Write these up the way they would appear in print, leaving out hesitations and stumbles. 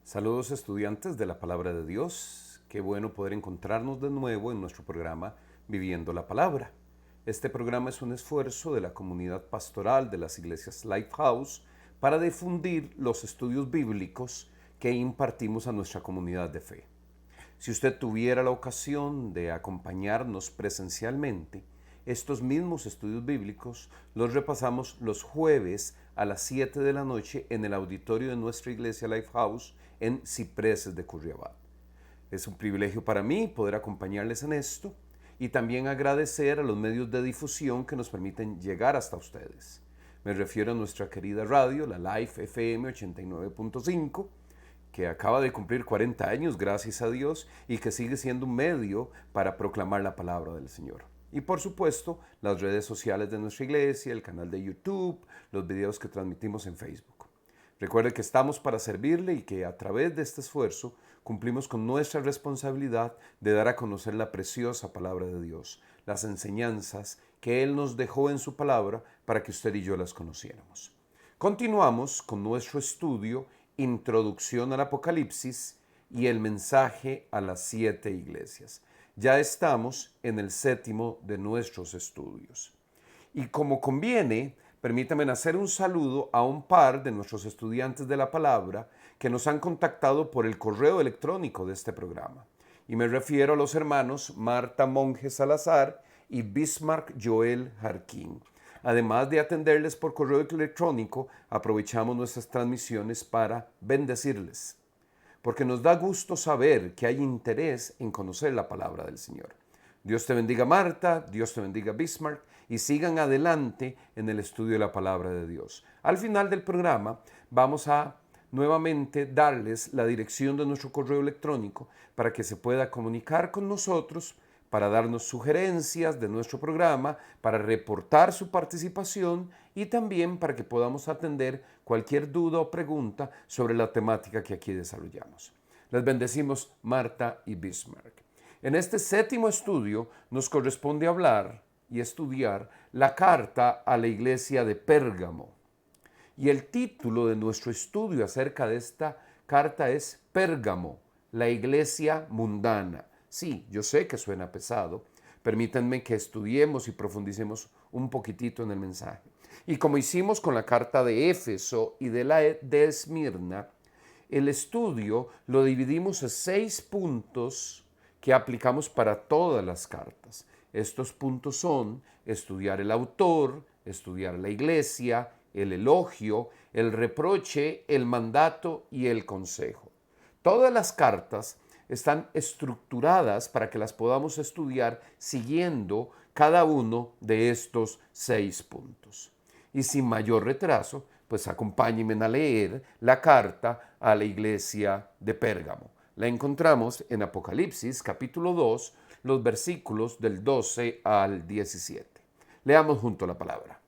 Saludos estudiantes de la Palabra de Dios. Qué bueno poder encontrarnos de nuevo en nuestro programa Viviendo la Palabra. Este programa es un esfuerzo de la comunidad pastoral de las iglesias Lifehouse para difundir los estudios bíblicos que impartimos a nuestra comunidad de fe. Si usted tuviera la ocasión de acompañarnos presencialmente, estos mismos estudios bíblicos los repasamos los jueves a las 7 de la noche en el auditorio de nuestra iglesia Lifehouse en Cipreses de Curriabat. Es un privilegio para mí poder acompañarles en esto y también agradecer a los medios de difusión que nos permiten llegar hasta ustedes. Me refiero a nuestra querida radio, la Life FM 89.5, que acaba de cumplir 40 años, gracias a Dios, y que sigue siendo un medio para proclamar la palabra del Señor. Y por supuesto, las redes sociales de nuestra iglesia, el canal de YouTube, los videos que transmitimos en Facebook. Recuerde que estamos para servirle y que a través de este esfuerzo cumplimos con nuestra responsabilidad de dar a conocer la preciosa palabra de Dios, las enseñanzas que Él nos dejó en su palabra para que usted y yo las conociéramos. Continuamos con nuestro estudio Introducción al Apocalipsis y el mensaje a las 7 iglesias. Ya estamos en el 7º de nuestros estudios. Y como conviene, permítanme hacer un saludo a un par de nuestros estudiantes de la palabra que nos han contactado por el correo electrónico de este programa. Y me refiero a los hermanos Marta Monge Salazar y Bismarck Joel Jarquín. Además de atenderles por correo electrónico, aprovechamos nuestras transmisiones para bendecirles, porque nos da gusto saber que hay interés en conocer la palabra del Señor. Dios te bendiga, Marta, Dios te bendiga, Bismarck, y sigan adelante en el estudio de la palabra de Dios. Al final del programa vamos a nuevamente darles la dirección de nuestro correo electrónico para que se pueda comunicar con nosotros, para darnos sugerencias de nuestro programa, para reportar su participación y también para que podamos atender cualquier duda o pregunta sobre la temática que aquí desarrollamos. Les bendecimos, Marta y Bismarck. En este 7º estudio nos corresponde hablar y estudiar la carta a la iglesia de Pérgamo. Y el título de nuestro estudio acerca de esta carta es Pérgamo, la iglesia mundana. Sí, yo sé que suena pesado. Permítanme que estudiemos y profundicemos un poquitito en el mensaje. Y como hicimos con la carta de Éfeso y de la de Esmirna, el estudio lo dividimos en 6 puntos que aplicamos para todas las cartas. Estos puntos son estudiar el autor, estudiar la iglesia, el elogio, el reproche, el mandato y el consejo. Todas las cartas están estructuradas para que las podamos estudiar siguiendo cada uno de estos 6 puntos. Y sin mayor retraso, pues acompáñenme a leer la carta a la iglesia de Pérgamo. La encontramos en Apocalipsis capítulo 2, los versículos del 12 al 17. Leamos junto la palabra.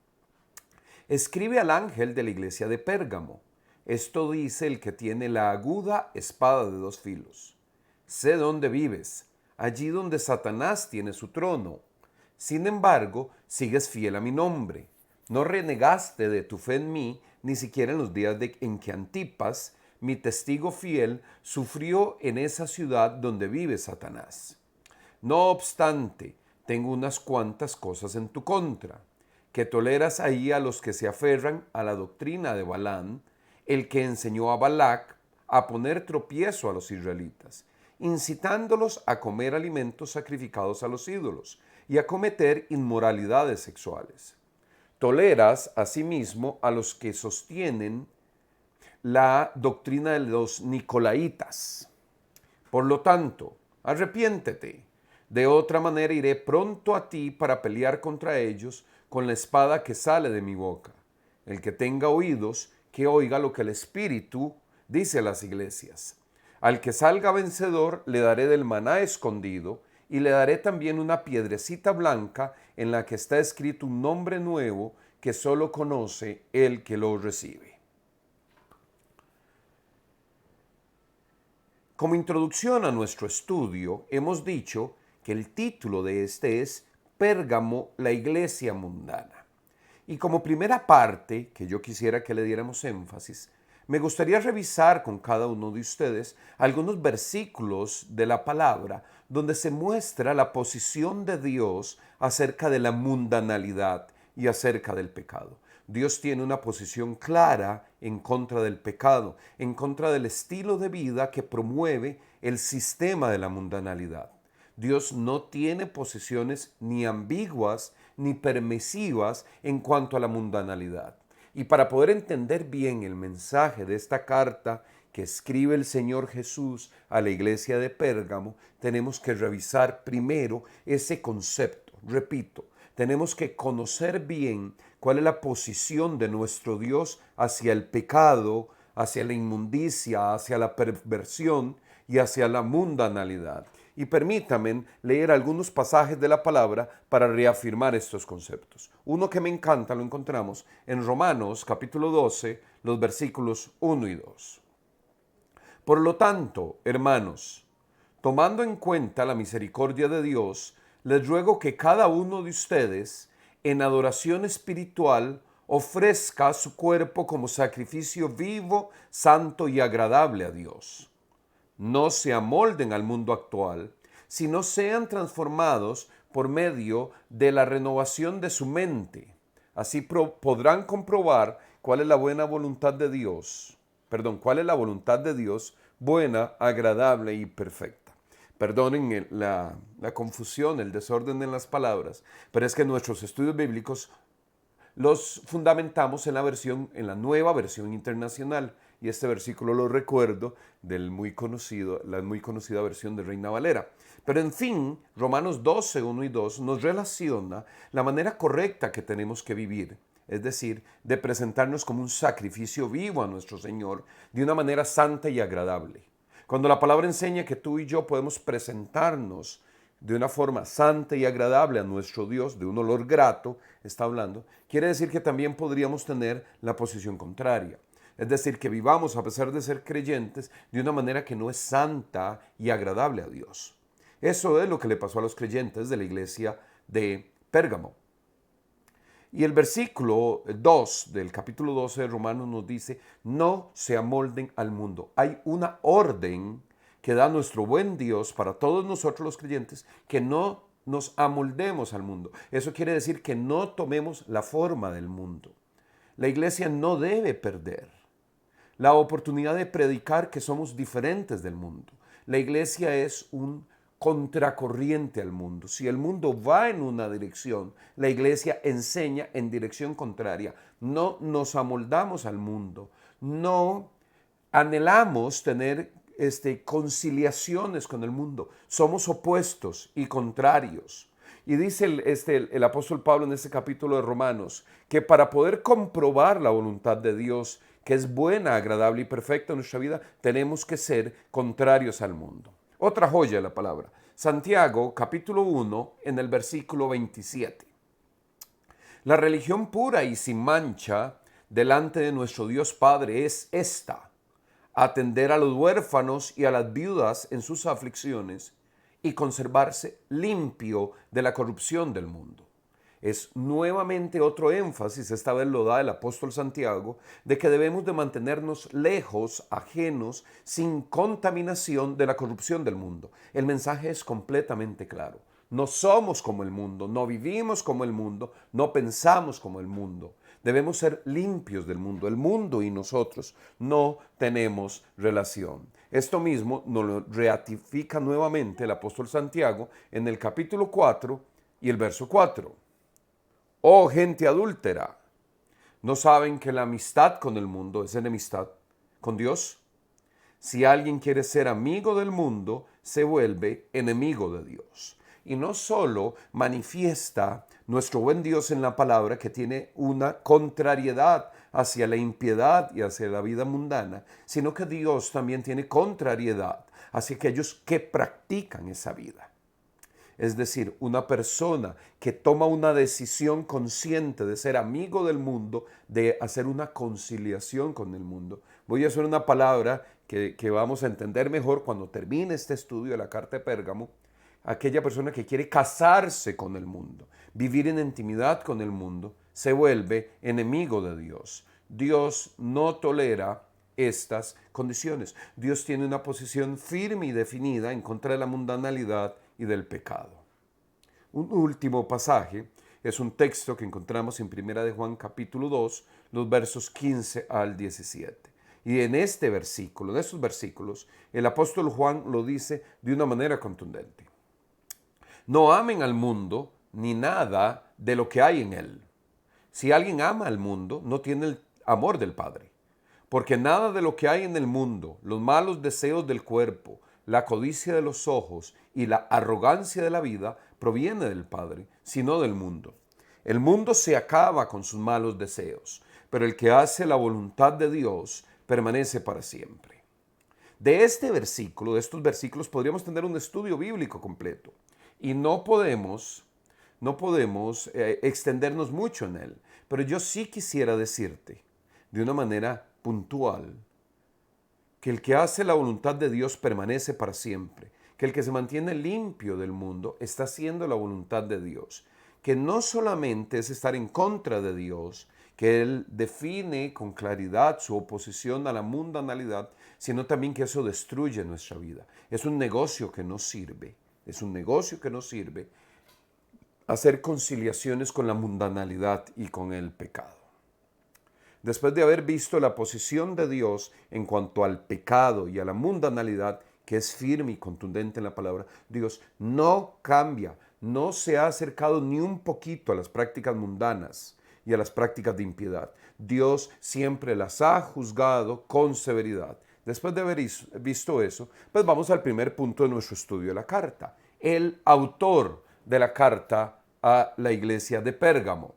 Escribe al ángel de la iglesia de Pérgamo. Esto dice el que tiene la aguda espada de 2 filos. Sé dónde vives, allí donde Satanás tiene su trono. Sin embargo, sigues fiel a mi nombre. No renegaste de tu fe en mí, ni siquiera en los días en que Antipas, mi testigo fiel, sufrió en esa ciudad donde vive Satanás. No obstante, tengo unas cuantas cosas en tu contra, que toleras ahí a los que se aferran a la doctrina de Balaam, el que enseñó a Balac a poner tropiezo a los israelitas, incitándolos a comer alimentos sacrificados a los ídolos y a cometer inmoralidades sexuales. Toleras asimismo a los que sostienen la doctrina de los Nicolaitas. Por lo tanto, arrepiéntete. De otra manera iré pronto a ti para pelear contra ellos con la espada que sale de mi boca. El que tenga oídos, que oiga lo que el Espíritu dice a las iglesias. Al que salga vencedor le daré del maná escondido y le daré también una piedrecita blanca en la que está escrito un nombre nuevo que solo conoce el que lo recibe. Como introducción a nuestro estudio, hemos dicho que el título de este es Pérgamo, la iglesia mundana. Y como primera parte, que yo quisiera que le diéramos énfasis, me gustaría revisar con cada uno de ustedes algunos versículos de la palabra donde se muestra la posición de Dios acerca de la mundanalidad y acerca del pecado. Dios tiene una posición clara en contra del pecado, en contra del estilo de vida que promueve el sistema de la mundanalidad. Dios no tiene posiciones ni ambiguas ni permisivas en cuanto a la mundanalidad. Y para poder entender bien el mensaje de esta carta que escribe el Señor Jesús a la iglesia de Pérgamo, tenemos que revisar primero ese concepto. Repito, tenemos que conocer bien cuál es la posición de nuestro Dios hacia el pecado, hacia la inmundicia, hacia la perversión y hacia la mundanalidad. Y permítanme leer algunos pasajes de la palabra para reafirmar estos conceptos. Uno que me encanta lo encontramos en Romanos capítulo 12, los versículos 1 y 2. Por lo tanto, hermanos, tomando en cuenta la misericordia de Dios, les ruego que cada uno de ustedes, en adoración espiritual, ofrezca su cuerpo como sacrificio vivo, santo y agradable a Dios. No se amolden al mundo actual, sino sean transformados por medio de la renovación de su mente. Así podrán comprobar cuál es la buena voluntad de Dios. Cuál es la voluntad de Dios, buena, agradable y perfecta. Perdonen la confusión, el desorden en las palabras, pero es que nuestros estudios bíblicos los fundamentamos en la nueva versión internacional. Y este versículo lo recuerdo de la muy conocida versión de Reina Valera. Pero en fin, Romanos 12, 1 y 2 nos relaciona la manera correcta que tenemos que vivir. Es decir, de presentarnos como un sacrificio vivo a nuestro Señor de una manera santa y agradable. Cuando la palabra enseña que tú y yo podemos presentarnos de una forma santa y agradable a nuestro Dios, de un olor grato, está hablando, quiere decir que también podríamos tener la posición contraria. Es decir, que vivamos, a pesar de ser creyentes, de una manera que no es santa y agradable a Dios. Eso es lo que le pasó a los creyentes de la iglesia de Pérgamo. Y el versículo 2 del capítulo 12 de Romanos nos dice, no se amolden al mundo. Hay una orden que da nuestro buen Dios para todos nosotros los creyentes, que no nos amoldemos al mundo. Eso quiere decir que no tomemos la forma del mundo. La iglesia no debe perder la oportunidad de predicar que somos diferentes del mundo. La iglesia es un contracorriente al mundo. Si el mundo va en una dirección, la iglesia enseña en dirección contraria. No nos amoldamos al mundo. No anhelamos tener conciliaciones con el mundo. Somos opuestos y contrarios. Y dice el apóstol Pablo en este capítulo de Romanos que para poder comprobar la voluntad de Dios, que es buena, agradable y perfecta en nuestra vida, tenemos que ser contrarios al mundo. Otra joya de la palabra. Santiago, capítulo 1, en el versículo 27. La religión pura y sin mancha delante de nuestro Dios Padre es esta: atender a los huérfanos y a las viudas en sus aflicciones y conservarse limpio de la corrupción del mundo. Es nuevamente otro énfasis, esta vez lo da el apóstol Santiago, de que debemos de mantenernos lejos, ajenos, sin contaminación de la corrupción del mundo. El mensaje es completamente claro. No somos como el mundo, no vivimos como el mundo, no pensamos como el mundo. Debemos ser limpios del mundo. El mundo y nosotros no tenemos relación. Esto mismo nos lo ratifica nuevamente el apóstol Santiago en el capítulo 4 y el verso 4. Oh gente adúltera, ¿no saben que la amistad con el mundo es enemistad con Dios? Si alguien quiere ser amigo del mundo, se vuelve enemigo de Dios. Y no solo manifiesta nuestro buen Dios en la palabra que tiene una contrariedad hacia la impiedad y hacia la vida mundana, sino que Dios también tiene contrariedad hacia aquellos que practican esa vida. Es decir, una persona que toma una decisión consciente de ser amigo del mundo, de hacer una conciliación con el mundo. Voy a usar una palabra que vamos a entender mejor cuando termine este estudio de la carta de Pérgamo. Aquella persona que quiere casarse con el mundo, vivir en intimidad con el mundo, se vuelve enemigo de Dios. Dios no tolera estas condiciones. Dios tiene una posición firme y definida en contra de la mundanalidad y del pecado. Un último pasaje es un texto que encontramos en Primera de Juan capítulo 2, los versos 15 al 17. Y en este versículo, en estos versículos, el apóstol Juan lo dice de una manera contundente. No amen al mundo ni nada de lo que hay en él. Si alguien ama al mundo, no tiene el amor del Padre. Porque nada de lo que hay en el mundo, los malos deseos del cuerpo, la codicia de los ojos y la arrogancia de la vida, proviene del Padre, sino del mundo. El mundo se acaba con sus malos deseos, pero el que hace la voluntad de Dios permanece para siempre. De este versículo, de estos versículos, podríamos tener un estudio bíblico completo. Y no podemos extendernos mucho en él. Pero yo sí quisiera decirte, de una manera puntual, que el que hace la voluntad de Dios permanece para siempre, que el que se mantiene limpio del mundo está haciendo la voluntad de Dios, que no solamente es estar en contra de Dios, que Él define con claridad su oposición a la mundanalidad, sino también que eso destruye nuestra vida. Es un negocio que no sirve, hacer conciliaciones con la mundanalidad y con el pecado. Después de haber visto la posición de Dios en cuanto al pecado y a la mundanalidad, que es firme y contundente en la palabra, Dios no cambia, no se ha acercado ni un poquito a las prácticas mundanas y a las prácticas de impiedad. Dios siempre las ha juzgado con severidad. Después de haber visto eso, pues vamos al primer punto de nuestro estudio de la carta. El autor de la carta a la iglesia de Pérgamo.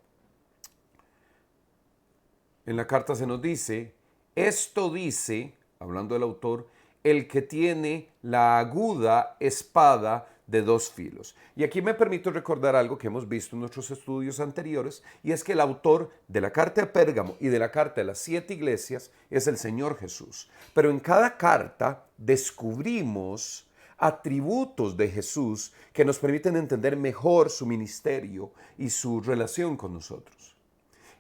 En la carta se nos dice, esto dice, hablando del autor, el que tiene la aguda espada de dos filos. Y aquí me permito recordar algo que hemos visto en nuestros estudios anteriores, y es que el autor de la carta de Pérgamo y de la carta de las 7 iglesias es el Señor Jesús. Pero en cada carta descubrimos atributos de Jesús que nos permiten entender mejor su ministerio y su relación con nosotros.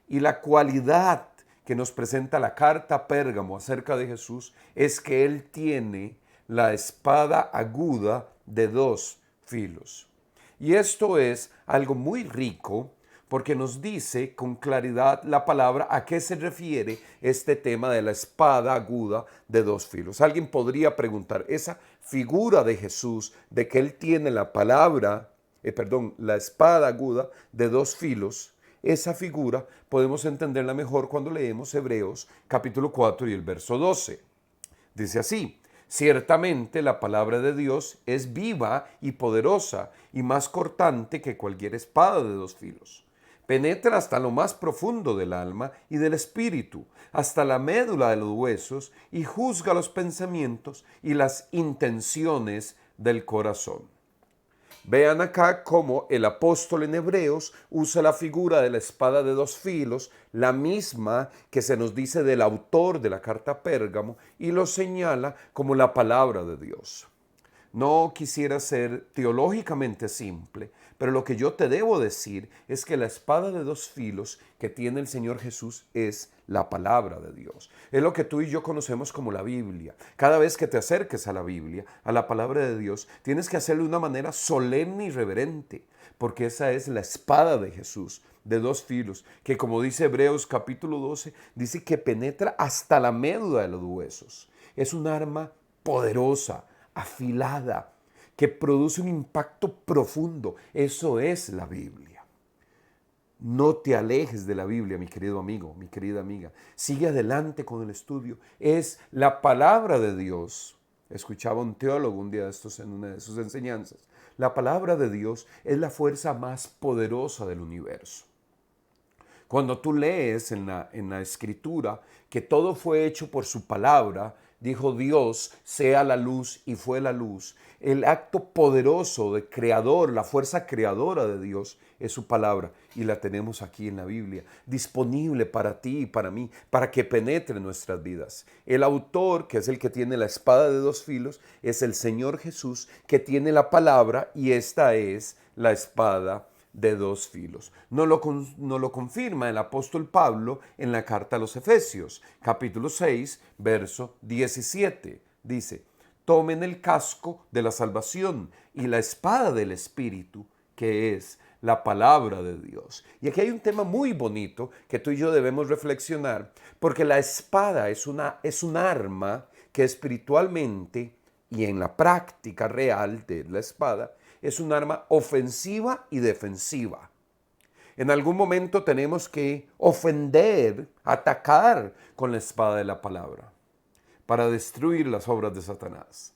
Y la cualidad que nos presenta la carta a Pérgamo acerca de Jesús es que Él tiene la espada aguda de dos filos. Y esto es algo muy rico porque nos dice con claridad la palabra a qué se refiere este tema de la espada aguda de dos filos. Alguien podría preguntar, esa figura de Jesús de que Él tiene la la espada aguda de dos filos, esa figura podemos entenderla mejor cuando leemos Hebreos capítulo 4 y el verso 12. Dice así, ciertamente la palabra de Dios es viva y poderosa y más cortante que cualquier espada de dos filos. Penetra hasta lo más profundo del alma y del espíritu, hasta la médula de los huesos y juzga los pensamientos y las intenciones del corazón. Vean acá cómo el apóstol en Hebreos usa la figura de la espada de dos filos, la misma que se nos dice del autor de la carta a Pérgamo, y lo señala como la palabra de Dios. No quisiera ser teológicamente simple, pero lo que yo te debo decir es que la espada de dos filos que tiene el Señor Jesús es la palabra de Dios. Es lo que tú y yo conocemos como la Biblia. Cada vez que te acerques a la Biblia, a la palabra de Dios, tienes que hacerlo de una manera solemne y reverente, porque esa es la espada de Jesús, de dos filos, que como dice Hebreos capítulo 12, dice que penetra hasta la médula de los huesos. Es un arma poderosa, afilada, que produce un impacto profundo. Eso es la Biblia. No te alejes de la Biblia, mi querido amigo, mi querida amiga. Sigue adelante con el estudio. Es la palabra de Dios. Escuchaba un teólogo un día de estos en una de sus enseñanzas. La palabra de Dios es la fuerza más poderosa del universo. Cuando tú lees en la Escritura que todo fue hecho por su palabra, dijo Dios, sea la luz y fue la luz. El acto poderoso de creador, la fuerza creadora de Dios es su palabra y la tenemos aquí en la Biblia, disponible para ti y para mí, para que penetre en nuestras vidas. El autor, que es el que tiene la espada de dos filos, es el Señor Jesús, que tiene la palabra y esta es la espada de dos filos. Nos lo confirma el apóstol Pablo en la carta a los Efesios, capítulo 6, verso 17. Dice, tomen el casco de la salvación y la espada del Espíritu, que es la palabra de Dios. Y aquí hay un tema muy bonito que tú y yo debemos reflexionar, porque la espada es un arma que espiritualmente y en la práctica real de la espada es un arma ofensiva y defensiva. En algún momento tenemos que ofender, atacar con la espada de la palabra para destruir las obras de Satanás.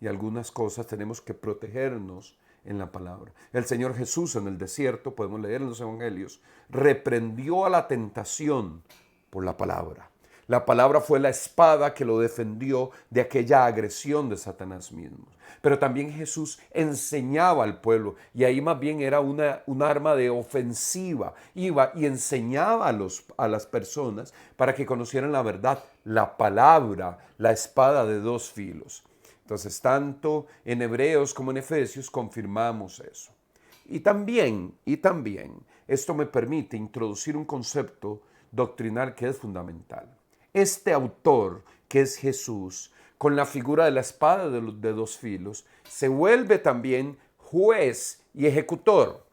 Y algunas cosas tenemos que protegernos en la palabra. El Señor Jesús en el desierto, podemos leer en los evangelios, reprendió a la tentación por la palabra. La palabra fue la espada que lo defendió de aquella agresión de Satanás mismo. Pero también Jesús enseñaba al pueblo y ahí más bien era un arma de ofensiva. Iba y enseñaba a las personas para que conocieran la verdad, la palabra, la espada de dos filos. Entonces, tanto en Hebreos como en Efesios confirmamos eso. Y también, esto me permite introducir un concepto doctrinal que es fundamental. Este autor, que es Jesús, con la figura de la espada de dos filos, se vuelve también juez y ejecutor.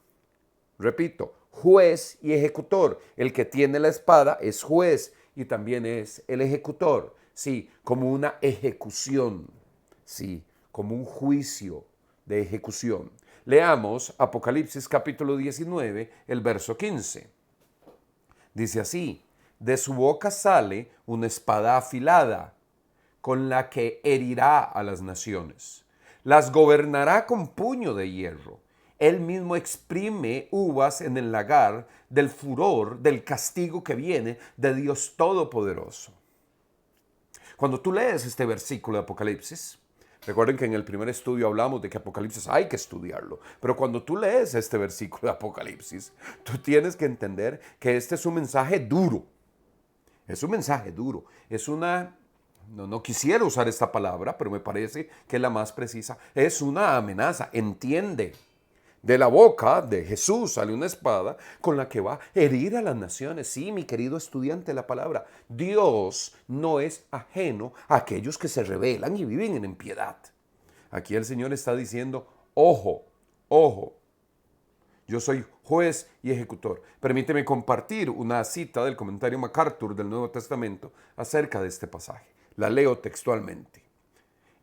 Repito, juez y ejecutor. El que tiene la espada es juez y también es el ejecutor. Sí, como una ejecución. Sí, como un juicio de ejecución. Leamos Apocalipsis capítulo 19, el verso 15. Dice así, de su boca sale una espada afilada, con la que herirá a las naciones. Las gobernará con puño de hierro. Él mismo exprime uvas en el lagar del furor, del castigo que viene de Dios Todopoderoso. Cuando tú lees este versículo de Apocalipsis, recuerden que en el primer estudio hablamos de que Apocalipsis hay que estudiarlo, pero cuando tú lees este versículo de Apocalipsis, tú tienes que entender que este es un mensaje duro. Es un mensaje duro. Es una, no quisiera usar esta palabra, pero me parece que es la más precisa. Es una amenaza. Entiende. De la boca de Jesús sale una espada con la que va a herir a las naciones. Sí, mi querido estudiante de la palabra, Dios no es ajeno a aquellos que se rebelan y viven en impiedad. Aquí el Señor está diciendo, ojo, ojo, yo soy juez y ejecutor. Permíteme compartir una cita del comentario MacArthur del Nuevo Testamento acerca de este pasaje. La leo textualmente.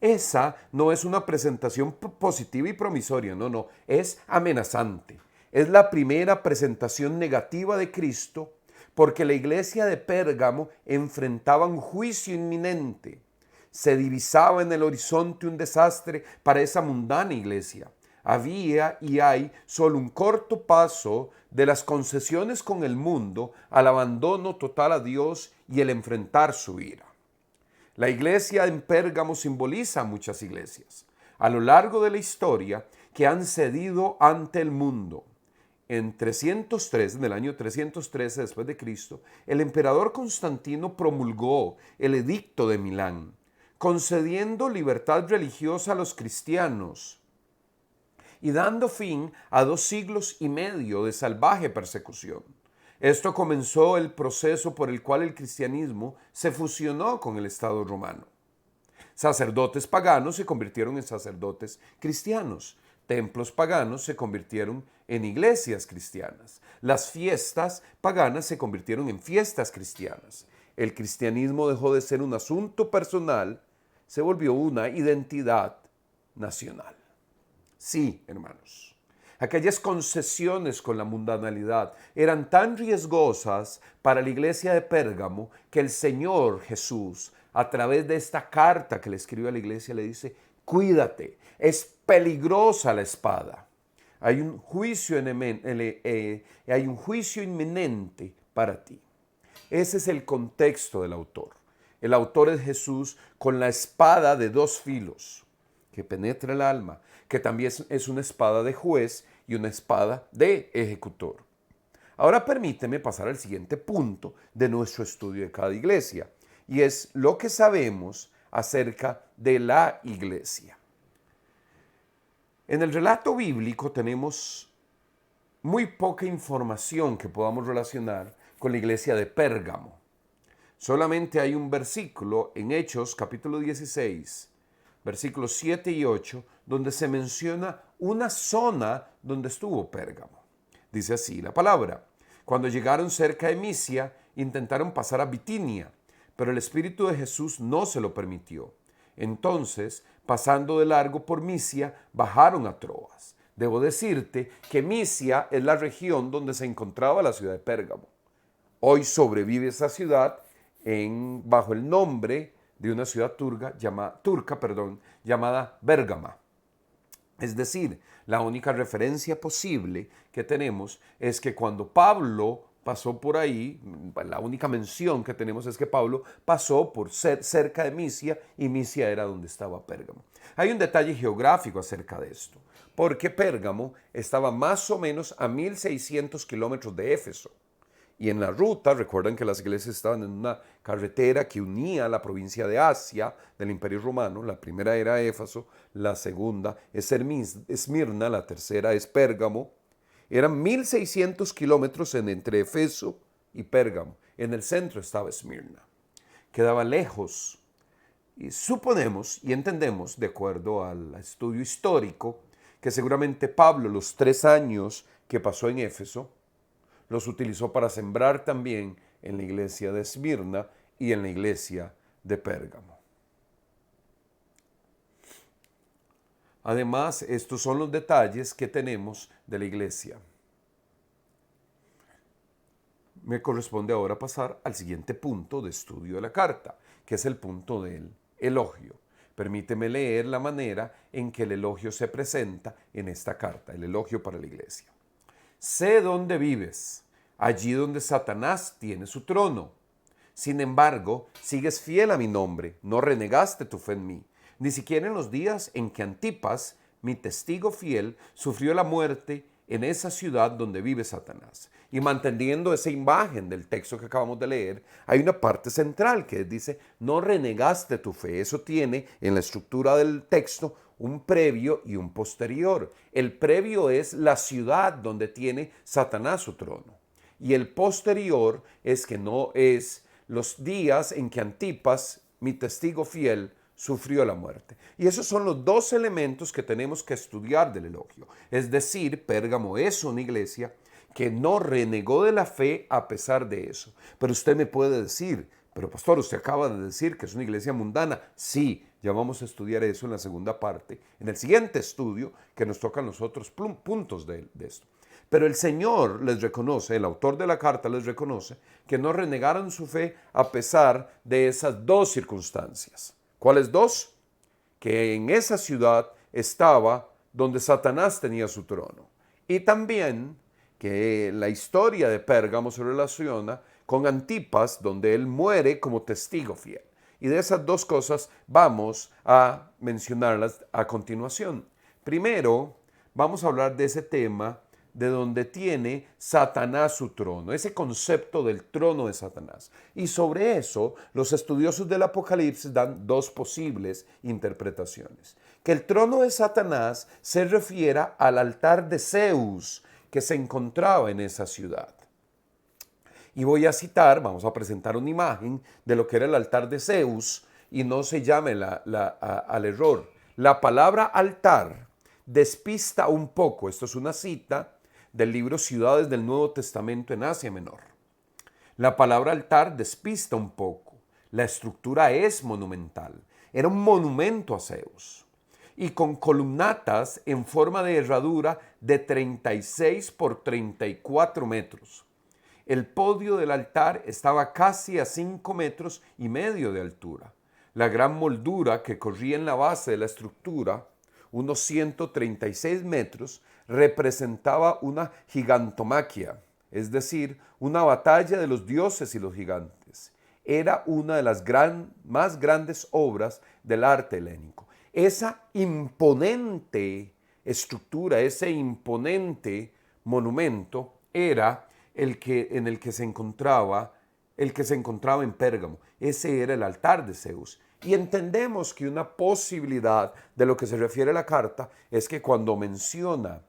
Esa no es una presentación positiva y promisoria, no, es amenazante. Es la primera presentación negativa de Cristo porque la iglesia de Pérgamo enfrentaba un juicio inminente. Se divisaba en el horizonte un desastre para esa mundana iglesia. Había y hay solo un corto paso de las concesiones con el mundo al abandono total a Dios y el enfrentar su ira. La iglesia en Pérgamo simboliza a muchas iglesias a lo largo de la historia que han cedido ante el mundo. En el año 313 después de Cristo, el emperador Constantino promulgó el Edicto de Milán, concediendo libertad religiosa a los cristianos y dando fin a 2 siglos y medio de salvaje persecución. Esto comenzó el proceso por el cual el cristianismo se fusionó con el Estado romano. Sacerdotes paganos se convirtieron en sacerdotes cristianos. Templos paganos se convirtieron en iglesias cristianas. Las fiestas paganas se convirtieron en fiestas cristianas. El cristianismo dejó de ser un asunto personal, se volvió una identidad nacional. Sí, hermanos. Aquellas concesiones con la mundanalidad eran tan riesgosas para la iglesia de Pérgamo que el Señor Jesús, a través de esta carta que le escribe a la iglesia, le dice, cuídate, es peligrosa la espada. Hay un juicio inminente para ti. Ese es el contexto del autor. El autor es Jesús con la espada de 2 filos que penetra el alma, que también es una espada de juez y una espada de ejecutor. Ahora permíteme pasar al siguiente punto de nuestro estudio de cada iglesia, y es lo que sabemos acerca de la iglesia. En el relato bíblico tenemos muy poca información que podamos relacionar con la iglesia de Pérgamo. Solamente hay un versículo en Hechos capítulo 16, versículos 7 y 8, donde se menciona una zona donde estuvo Pérgamo. Dice así la palabra: cuando llegaron cerca de Misia, intentaron pasar a Bitinia, pero el Espíritu de Jesús no se lo permitió. Entonces, pasando de largo por Misia, bajaron a Troas. Debo decirte que Misia es la región donde se encontraba la ciudad de Pérgamo. Hoy sobrevive esa ciudad bajo el nombre de una ciudad turca llamada Bérgama. Es decir, la única referencia posible que tenemos es que cuando Pablo pasó por ahí, la única mención que tenemos es que Pablo pasó por cerca de Misia, y Misia era donde estaba Pérgamo. Hay un detalle geográfico acerca de esto, porque Pérgamo estaba más o menos a 1600 kilómetros de Éfeso. Y en la ruta, recuerdan que las iglesias estaban en una carretera que unía la provincia de Asia del Imperio Romano. La primera era Éfeso, la segunda es Esmirna, la tercera es Pérgamo. Eran 1600 kilómetros entre Éfeso y Pérgamo. En el centro estaba Esmirna. Quedaba lejos. Y suponemos y entendemos, de acuerdo al estudio histórico, que seguramente Pablo, los 3 años que pasó en Éfeso, los utilizó para sembrar también en la iglesia de Esmirna y en la iglesia de Pérgamo. Además, estos son los detalles que tenemos de la iglesia. Me corresponde ahora pasar al siguiente punto de estudio de la carta, que es el punto del elogio. Permíteme leer la manera en que el elogio se presenta en esta carta, el elogio para la iglesia. Sé dónde vives, allí donde Satanás tiene su trono. Sin embargo, sigues fiel a mi nombre, no renegaste tu fe en mí, ni siquiera en los días en que Antipas, mi testigo fiel, sufrió la muerte en esa ciudad donde vive Satanás. Y manteniendo esa imagen del texto que acabamos de leer, hay una parte central que dice, no renegaste tu fe. Eso tiene en la estructura del texto un previo y un posterior. El previo es la ciudad donde tiene Satanás su trono. Y el posterior es que no es los días en que Antipas, mi testigo fiel, sufrió la muerte. Y esos son los dos elementos que tenemos que estudiar del elogio. Es decir, Pérgamo es una iglesia que no renegó de la fe a pesar de eso. Pero usted me puede decir, pero pastor, usted acaba de decir que es una iglesia mundana. Sí, ya vamos a estudiar eso en la segunda parte, en el siguiente estudio que nos tocan los otros puntos de esto. Pero el Señor les reconoce, el autor de la carta les reconoce que no renegaron su fe a pesar de esas dos circunstancias. ¿Cuáles dos? Que en esa ciudad estaba donde Satanás tenía su trono. Y también que la historia de Pérgamo se relaciona con Antipas, donde él muere como testigo fiel. Y de esas dos cosas vamos a mencionarlas a continuación. Primero, vamos a hablar de ese tema de donde tiene Satanás su trono, ese concepto del trono de Satanás. Y sobre eso, los estudiosos del Apocalipsis dan dos posibles interpretaciones. Que el trono de Satanás se refiera al altar de Zeus que se encontraba en esa ciudad. Y voy a citar, vamos a presentar una imagen de lo que era el altar de Zeus, y no se llame al error. La palabra altar despista un poco, esto es una cita del libro Ciudades del Nuevo Testamento en Asia Menor. La palabra altar despista un poco. La estructura es monumental. Era un monumento a Zeus. Y con columnatas en forma de herradura de 36 por 34 metros. El podio del altar estaba casi a 5,5 metros de altura. La gran moldura que corría en la base de la estructura, unos 136 metros, representaba una gigantomaquia, es decir, una batalla de los dioses y los gigantes. Era una de las más grandes obras del arte helénico. Esa imponente estructura, ese imponente monumento era en el que se encontraba en Pérgamo. Ese era el altar de Zeus. Y entendemos que una posibilidad de lo que se refiere a la carta es que cuando menciona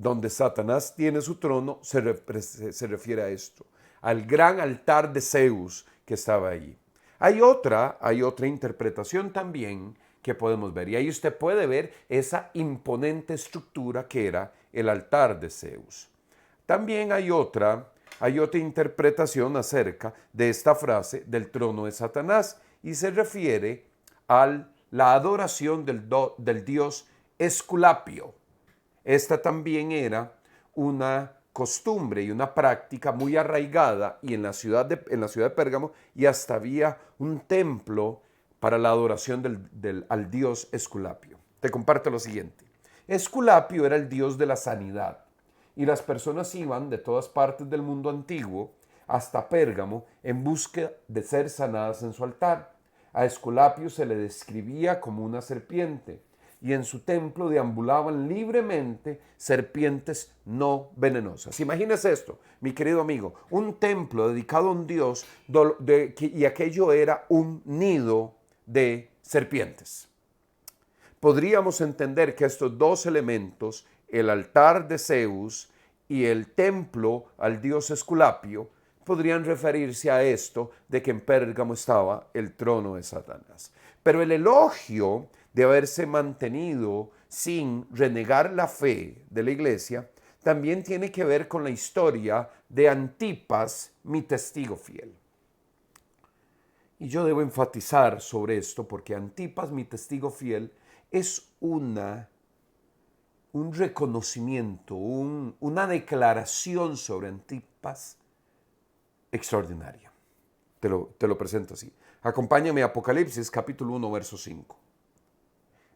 donde Satanás tiene su trono, se refiere a esto, al gran altar de Zeus que estaba allí. Hay otra interpretación también que podemos ver, y ahí usted puede ver esa imponente estructura que era el altar de Zeus. También hay otra interpretación acerca de esta frase del trono de Satanás, y se refiere a la adoración del dios Esculapio. Esta también era una costumbre y una práctica muy arraigada y en la ciudad de Pérgamo, y hasta había un templo para la adoración al dios Esculapio. Te comparto lo siguiente. Esculapio era el dios de la sanidad y las personas iban de todas partes del mundo antiguo hasta Pérgamo en busca de ser sanadas en su altar. A Esculapio se le describía como una serpiente, y en su templo deambulaban libremente serpientes no venenosas. Imagínese esto, mi querido amigo, un templo dedicado a un dios y aquello era un nido de serpientes. Podríamos entender que estos dos elementos, el altar de Zeus y el templo al dios Esculapio, podrían referirse a esto de que en Pérgamo estaba el trono de Satanás. Pero el elogio de haberse mantenido sin renegar la fe de la iglesia también tiene que ver con la historia de Antipas, mi testigo fiel. Y yo debo enfatizar sobre esto porque Antipas, mi testigo fiel, es un reconocimiento, una declaración sobre Antipas extraordinaria. Te lo presento así. Acompáñame a Apocalipsis capítulo 1, verso 5.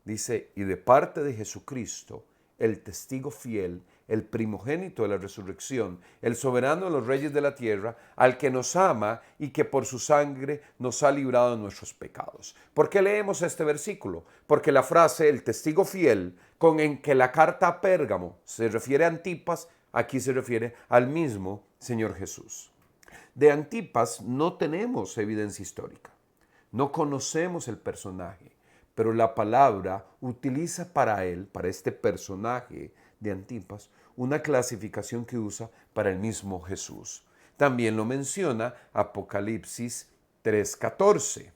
Dice, y de parte de Jesucristo, el testigo fiel, el primogénito de la resurrección, el soberano de los reyes de la tierra, al que nos ama y que por su sangre nos ha librado de nuestros pecados. ¿Por qué leemos este versículo? Porque la frase, el testigo fiel, en que la carta a Pérgamo se refiere a Antipas, aquí se refiere al mismo Señor Jesús. De Antipas no tenemos evidencia histórica, no conocemos el personaje, pero la palabra utiliza para este personaje de Antipas, una clasificación que usa para el mismo Jesús. También lo menciona Apocalipsis 3:14.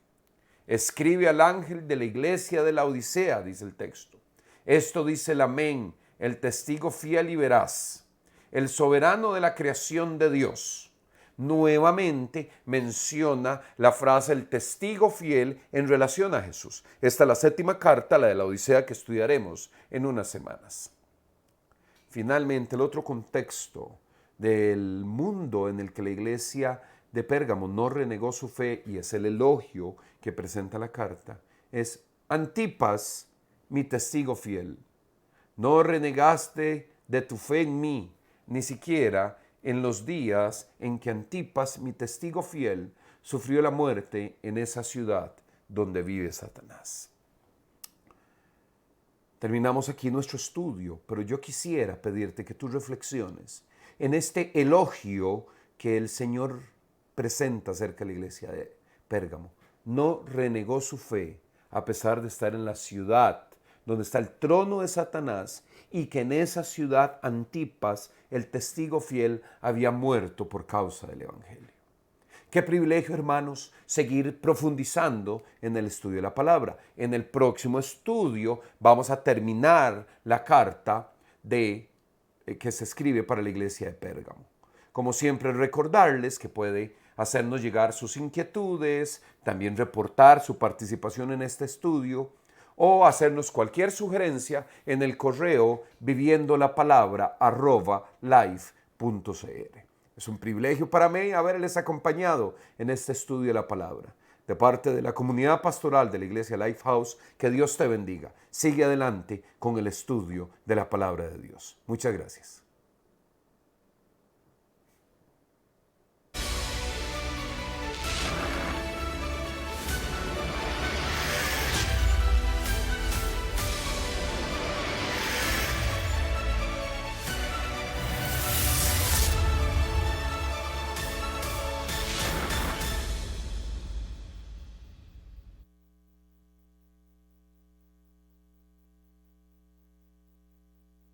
Escribe al ángel de la iglesia de la Odisea, dice el texto. Esto dice el Amén, el testigo fiel y veraz, el soberano de la creación de Dios. Nuevamente menciona la frase el testigo fiel en relación a Jesús. Esta es la séptima carta, la de la Odisea, que estudiaremos en unas semanas. Finalmente, el otro contexto del mundo en el que la iglesia de Pérgamo no renegó su fe, y es el elogio que presenta la carta, es Antipas, mi testigo fiel. No renegaste de tu fe en mí, ni siquiera en los días en que Antipas, mi testigo fiel, sufrió la muerte en esa ciudad donde vive Satanás. Terminamos aquí nuestro estudio, pero yo quisiera pedirte que tú reflexiones en este elogio que el Señor presenta acerca de la iglesia de Pérgamo. No renegó su fe a pesar de estar en la ciudad donde está el trono de Satanás, y que en esa ciudad Antipas, el testigo fiel, había muerto por causa del Evangelio. Qué privilegio, hermanos, seguir profundizando en el estudio de la palabra. En el próximo estudio vamos a terminar la carta que se escribe para la iglesia de Pérgamo. Como siempre, recordarles que puede hacernos llegar sus inquietudes, también reportar su participación en este estudio, o hacernos cualquier sugerencia en el correo viviendolapalabra@life.cr. Es un privilegio para mí haberles acompañado en este estudio de la palabra. De parte de la comunidad pastoral de la iglesia Lifehouse, que Dios te bendiga. Sigue adelante con el estudio de la palabra de Dios. Muchas gracias.